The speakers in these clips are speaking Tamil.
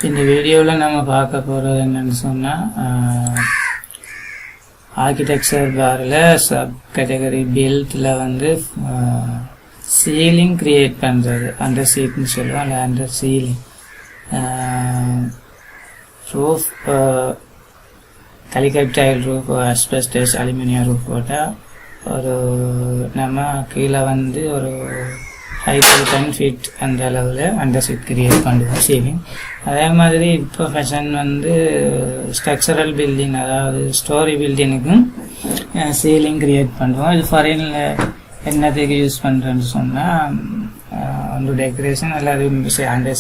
இந்த வீடியோவில் நம்ம பார்க்க போகிறது என்னென்னு சொன்னால் ஆர்கிடெக்சர் பாரில் சப் கேட்டகரி பில்டில் வந்து சீலிங் க்ரியேட் பண்ணுறது அண்டர் சீட்னு சொல்லுவோம். இல்லை under ceiling roof Calicut tile roof asbestos aluminium roof போட்டால் ஒரு நம்ம கீழே வந்து ஒரு ஹைட் 10 feet அந்த அளவில் அண்டர் சீட் கிரியேட் பண்ணுவோம் சீலிங். அதே மாதிரி இப்போ ஃபேஷன் வந்து ஸ்ட்ரக்சரல் பில்டிங், அதாவது ஸ்டோரி பில்டிங்குக்கும் சீலிங் கிரியேட் பண்ணுவோம். இது ஃபாரினில் என்னத்துக்கு யூஸ் பண்ணுறேன்னு சொன்னால் வந்து டெக்கரேஷன் அல்லது அந்த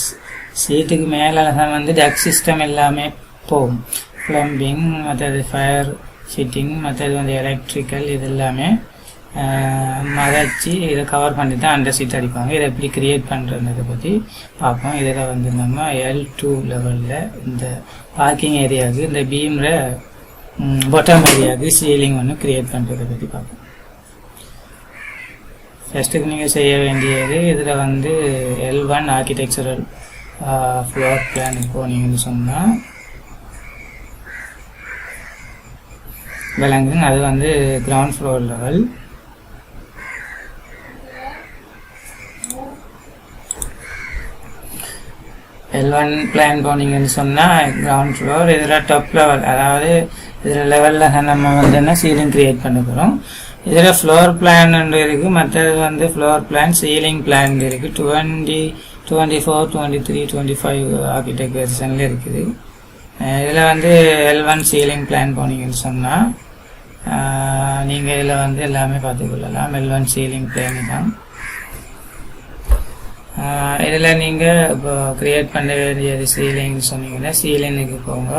சீட்டுக்கு மேலே வந்து டக் சிஸ்டம் எல்லாமே போகும். ப்ளம்பிங், மற்றது ஃபயர் ஃபிட்டிங், மற்றது வந்து எலக்ட்ரிக்கல், இது எல்லாமே மறைச்சி இதை கவர் பண்ணி தான் அண்டர் சீட் அடிப்பாங்க. இதை எப்படி கிரியேட் பண்ணுறதை பற்றி பார்ப்போம். இதில் வந்து நம்ம L2 லெவலில் இந்த பார்க்கிங் ஏரியாவுக்கு, இந்த பீமில் பாட்டம் ஏரியாவுக்கு சீலிங் ஒன்று கிரியேட் பண்ணுறதை பற்றி பார்ப்போம். ஃபஸ்ட்டுக்கு நீங்கள் செய்ய வேண்டியது, இதில் வந்து L1 ஆர்கிடெக்சரல் ஃப்ளோர் பிளானுக்கு போனீங்கன்னு சொன்னால் விளங்குங்க. அது வந்து ground floor level. L1 plan போனீங்கன்னு சொன்னால் கிரவுண்ட் ஃப்ளோர். இதில் டாப் லெவல், அதாவது இதில் லெவலில் நம்ம வந்து என்ன சீலிங் கிரியேட் பண்ண போகிறோம். இதில் ஃப்ளோர் பிளான் இருக்குது, மற்றது வந்து ஃப்ளோர் பிளான் சீலிங் பிளான் இருக்குது. 20, 24, 23, 25 ஆர்கிடெக்ட் வெர்ஷனில் இருக்குது. இதில் வந்து L1 சீலிங் பிளான் போனீங்கன்னு சொன்னால் நீங்கள் இதில் வந்து எல்லாமே பார்த்துக்கொள்ளலாம். L1 சீலிங் பிளான் தான். இதில் நீங்கள் இப்போ க்ரியேட் பண்ண வேண்டியது சீலிங்னு சொன்னீங்கன்னா சீலிங்குக்கு போங்க.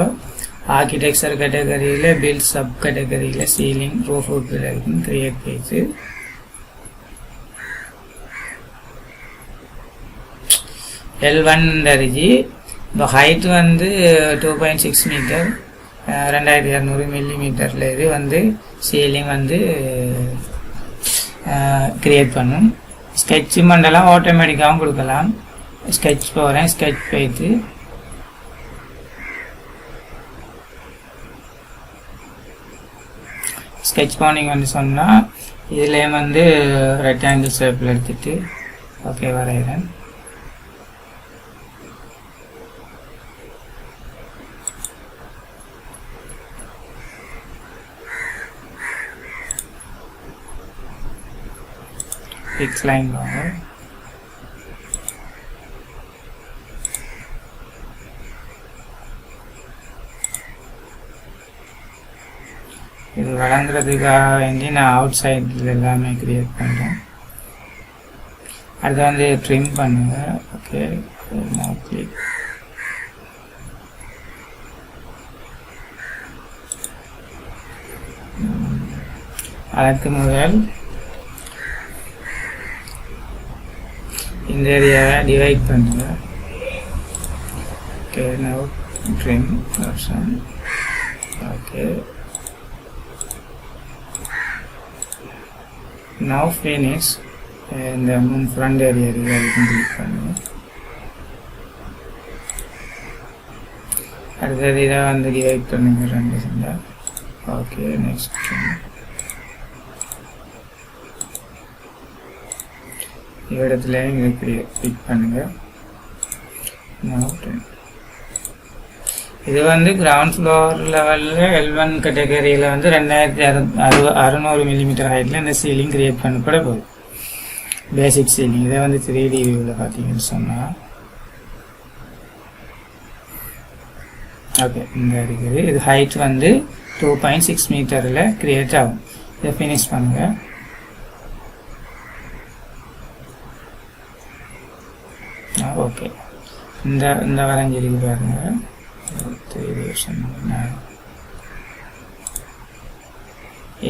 ஆர்கிடெக்சர் கேட்டகரியில் பில்ட் சப் கேட்டகரியில் சீலிங் ரூஃப் இருக்குன்னு க்ரியேட் பேஜ். L1 அரிஜி. இப்போ ஹைட் வந்து 2.6 மீட்டர், 2200 மில்லிமீட்டரில் இது வந்து சீலிங் வந்து க்ரியேட் பண்ணும். ஸ்கெட்சு மண்டலம் ஆட்டோமேட்டிக்காகவும் கொடுக்கலாம். ஸ்கெட்ச் போகிறேன், ஸ்கெட்ச் போயிட்டு ஸ்கெட்ச் போனீங்கன்னு சொன்னால் இதிலே வந்து ரெக்டாங்கிள் ஷேப்பில் எடுத்துகிட்டு ஓகே வரைகிறேன். ஃபிக்ஸ் லைன் வாங்க. இது வழங்குறதுக்காக வேண்டி நான் அவுட் சைடில் எல்லாமே கிரியேட் பண்ணுறேன். அடுத்து வந்து ட்ரிம் பண்ணுங்க. Okay, click. அதற்கு முதல் இந்த ஏரியாவை டிவைட் பண்ணுங்க. Okay, now trim option. Okay, now finish. இந்த ஃப்ரண்ட் ஏரியா வரைக்கும் கிளிக் பண்ணுங்க. அடுத்தது இதை வந்து டிவைட் பண்ணுங்க 2 செண்டா. ஓகே, நெக்ஸ்ட் இடத்துல இங்கே கிளிக் பண்ணுங்க. இது வந்து கிரவுண்ட் ஃப்ளோர் லெவலில் L1 கேட்டகரியில் வந்து 2600 மில்லிமீட்டர் ஹைட்டில் இந்த சீலிங் கிரியேட் பண்ணப்பட போகுது. பேசிக் சீலிங். இதை வந்து 3D வியூவில் பார்த்தீங்கன்னு சொன்னால் ஓகே இந்த இருக்குது. இது ஹைட் வந்து 2.6 மீட்டரில் கிரியேட் ஆகும். இதை ஃபினிஷ் பண்ணுங்கள். ஓகே, இந்த வரைஞ்சிருக்கு பாருங்க.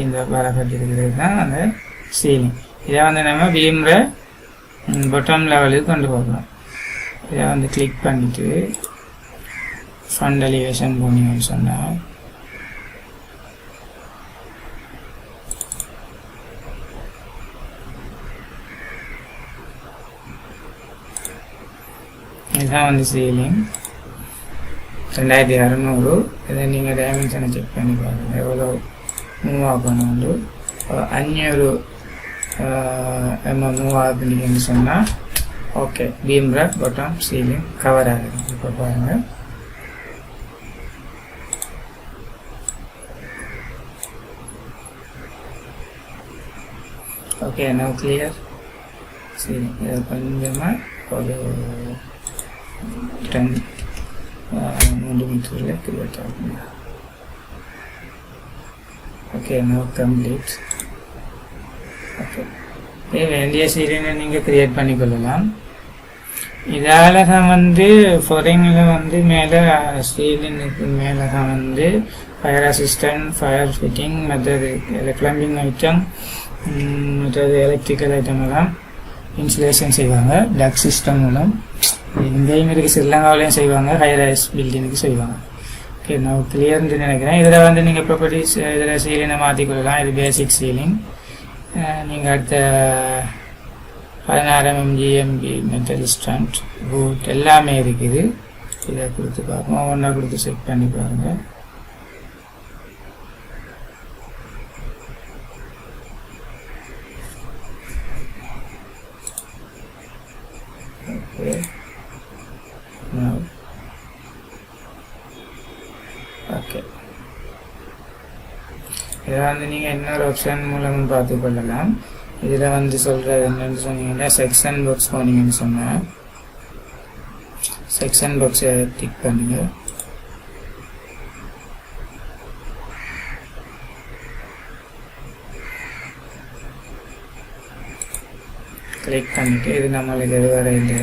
இந்த வரப்பட்டிருக்கிறது தான் அந்த சீலிங். இதை வந்து நம்ம பீமில் பாட்டம் லெவலுக்கு கொண்டு போகலாம். இதை வந்து கிளிக் பண்ணிவிட்டு ஃப்ரண்ட் எலிவேஷன் போனீங்கன்னு சொன்னால் இதுதான் வந்து சீலிங். 2600. இதை நீங்கள் டைமென்ஷனை செக் பண்ணி பாருங்கள் எவ்வளோ மூவ் ஆகணும்னு. 500 மூவ் ஆகுதுன்னு சொன்னால் okay beam rock bottom ceiling cover ஆகுது. இப்போ பாருங்கள் ஓகே now clear. சரி இதை கொஞ்சமாக ஒரு 3 மீட்டரில் கிரியேட் ஆகுங்க. Okay now complete. ஓகே வேண்டிய சீலிங்கை நீங்கள் கிரியேட் பண்ணிக்கொள்ளலாம். இதால் தான் ஃபாரினில் மேலே சீலிங்குக்கு மேலே தான் ஃபயர் அசிஸ்டன்ட், ஃபயர் ஃபிட்டிங், மற்றது பிளம்பிங் ஐட்டம், மற்றது எலக்ட்ரிக்கல் ஐட்டம் எல்லாம் இன்சுலேஷன் செய்வாங்க டக் சிஸ்டம் மூலம். இங்கேயும் இருக்குது, ஸ்ரீலங்காவிலையும் செய்வாங்க, ஹைரைஸ் பில்டிங்குக்கு செய்வாங்க. ஓகே நான் கிளியர்னு நினைக்கிறேன். இதில் நீங்கள் ப்ராப்பர்ட்டிஸ் இதில் சீலிங்கை மாற்றிக்கொள்ளலாம். இது பேசிக் சீலிங். நீங்கள் அடுத்த 16 MGMB மெட்டல் ஸ்டாண்ட் பூட் எல்லாமே இருக்குது. இதை கொடுத்து பார்ப்போம், ஒன்றா கொடுத்து செக் பண்ணி பாருங்கள். ஓகே ஓகே இதை நீங்கள் இன்னொரு ஆப்ஷன் மூலமும் பார்த்துக்கொள்ளலாம். இதில் சொல்கிறது என்னென்னு சொன்னீங்கன்னா செக்ஷன் பாக்ஸ் போனீங்கன்னு சொன்னால் செக்ஷன் பாக்ஸை டிக் பண்ணுங்க. கிளிக் பண்ணிவிட்டு இது நம்மளுக்கு எது வர இந்த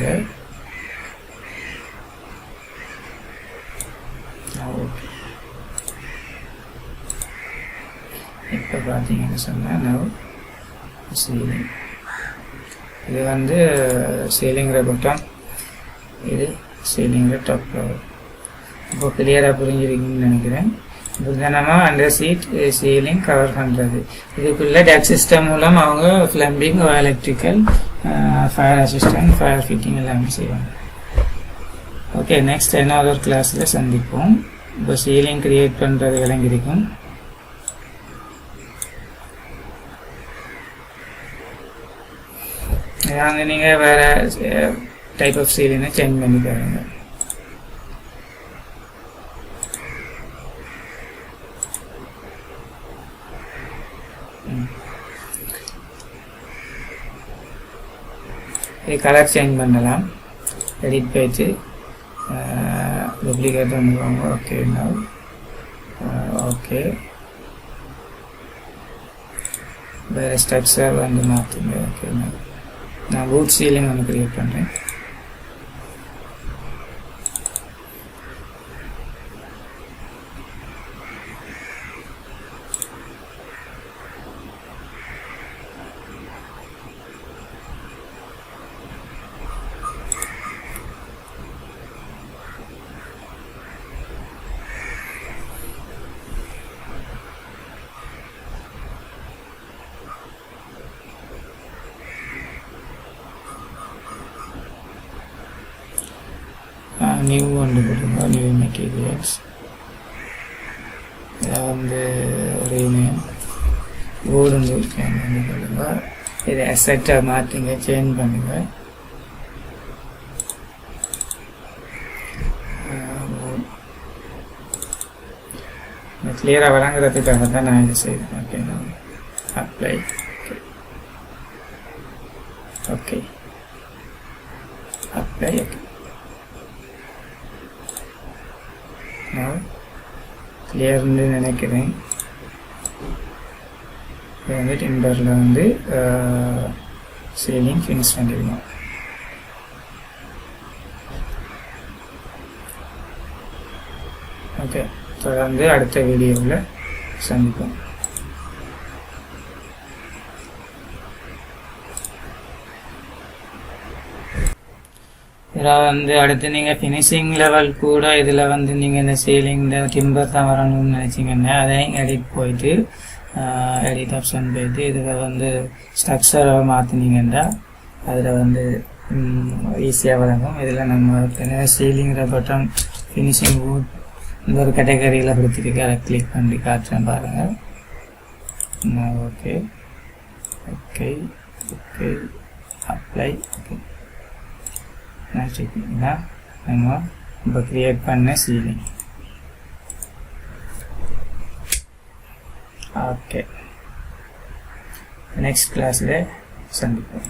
இப்போ பார்த்தீங்கன்னு சொன்னால் நான் சீலிங் இது சீலிங்கிற பட்டம், இது சீலிங்கிற டாப் ஃப்ளோர். இப்போ கிளியராக புரிஞ்சிருக்குன்னு நினைக்கிறேன். புத்தனமாக அந்த சீலிங் கவர் பண்ணுறது. இதுக்குள்ளே டக் சிஸ்டம் மூலம் அவங்க plumbing, electrical, fire assistant, fire fitting எல்லாமே செய்வாங்க. ஓகே நெக்ஸ்ட் இன்னொரு கிளாஸில் சந்திப்போம். இப்போ சீலிங் கிரியேட் பண்ணுறது விளங்கியிருக்கும். நீங்கள் வேறு டைப் ஆஃப் சீலிங்கை சேஞ்ச் பண்ணி பாருங்க. இது கலர் சேஞ்ச் பண்ணலாம். எடிட் போயிட்டு டூப்ளிகேட் பண்ணுவாங்க. ஓகே ஓகே வேறு ஸ்ட்ரக்சர் மாற்றுங்க. ஓகே நான் வுட் சீலிங் கிரியேட் பண்ணுறேன். நியூ கொடுங்க, நியூ மெட்டீரியல்ஸ். இதை ரீநேம் போர்டு கொடுங்க. இதை அசெட்டை மாற்றுங்க, சேஞ்ச் பண்ணுங்க. கிளியராக வழங்குறதுக்காக தான் நான் இதை செய்கிறேன். Okay apply. Okay apply. Okay கிளியர்னு நினைக்கிறேன். இது டிம்பரில் சீலிங் ஃபினிஷ் பண்ணிடுவோம். ஓகே தொடர்ந்து அடுத்த வீடியோவில் சந்திப்போம். இதில் அடுத்து நீங்கள் ஃபினிஷிங் லெவல் கூட இதில் நீங்கள் இந்த சீலிங் இந்த டிம்பர் தான் வரணும்னு நினச்சிங்கன்னா அதையும் எடிட் போயிட்டு எடிட் ஆப்ஷன் போயிட்டு இதில் ஸ்ட்ரக்சரை மாற்றினீங்கன்னா அதில் ஈஸியாக வழங்கும். இதில் நம்ம சீலிங்கிற பட்டம் ஃபினிஷிங் வுட் இந்த ஒரு கேட்டகரியில் கொடுத்துருக்கு, அதை கிளிக் பண்ணி காட்டுறேன் பாருங்கள். Okay okay okay apply. Okay நினச்சிக்கிங்கன்னா நம்ம இப்போ க்ரியேட் பண்ண சீலிங். ஓகே நெக்ஸ்ட் கிளாஸில் சந்திப்போம்.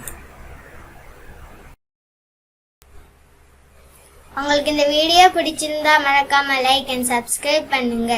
உங்களுக்கு இந்த வீடியோ பிடிச்சிருந்தா மறக்காம லைக் அண்ட் சப்ஸ்கிரைப் பண்ணுங்க.